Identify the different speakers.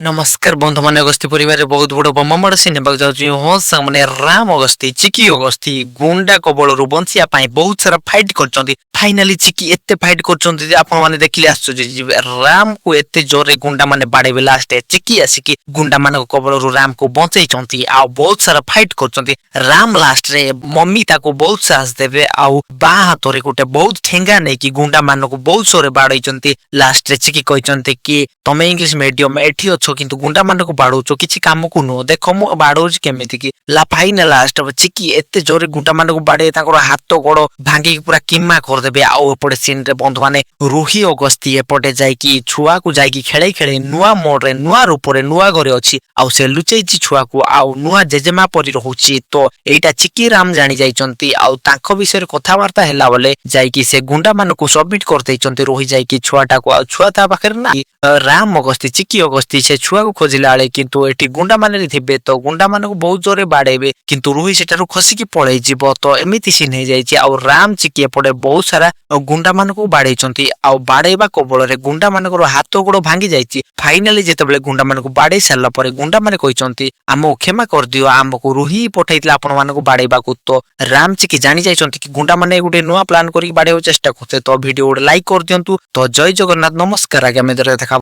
Speaker 1: नमस्कार बंधु मान अगस्ती परिवार बहुत बड़ बममड़ सिनेमा जाऊँ सामने राम अगस्ती चिकी अगस्ती गुंडा कबल बंचिया बहुत सारा फाइट कर फाइनाली चिकी एते फाइट कर आपण मैंने देखिले आश्चर्य राम को एते जोरे गुंडा माने बाड़े लास्ट चिकी आसिकी गुंडा मान कबल राम को बंचई आ बहुत सारा फाइट कर राम लास्ट रे मम्मी ताको बहुत साहस देवे आउ बा हाथ रे गोटे बहुत ठेंगा नहीं कि गुंडा मान को बहुत सोरे बाड़ई लास्ट रे चिकी कहते कि तमे इंग्लिश मीडियम एठी अच्छो किंतु गुंडा मान को बाड़ौच किसी काम को नुह देख मु बाड़ौच केमिति कि फाइनाल लास्ट चिकी एते जोरे गुंडा मान को बाड़े हाथ गोड़ भांगी पूरा किमा करदेबे आउ एपटे सीन रे बंधु माने रूही अगस्ती एपटे जाइकी छुआ को जाइकी खेले खेले नुआ मोड रे नुआ रूप रे नुआ घरे अछि आउ से लुचैछि छुआ को आउ नुआ जेजेमा परि रहउछि तो एटा चिकी राम जानि जाइचंती आउ तांको विषय कथावार्ता हैला बोले जाइकी से गुंडा मान को सबमिट कर दैचंती रोही जाइकी छुआटा को आउ छुआ ता पाखर ना राम अगस्ती चिकी अगस्ती से छुआ को खोजिला बेले किंतु एठी गुंडा माने थिबे तो गुंडा मान को बहुत जोरे बाड़ेबे किंतु रोही सेटारु खसिकी पळै जिवो तो एमिति सीन हे जाइछि आउ राम चिकी एपटे बहुत सारा गुंडा मान को बाड़ैचंती आउ बाड़ेबा कोबल रे गुंडा मान को हाथ गोड़ भांगी जाइछि फाइनली जेतेबेले गुंडा मान को बाड़ै सारला परे गुंडा माने कहिचंती आमो क्षमा कर दियो आमको रोही पठाइतला आपण मान को बाड़ेबा को तो राम चिकी जानि जाइचंती कि गुंडा माने गुटे नुवा प्लान करी बाड़ेउ चेष्टा करते तो वीडियो लाइक कर दियंतु तो जय जगन्नाथ नमस्कार आगे में देखा।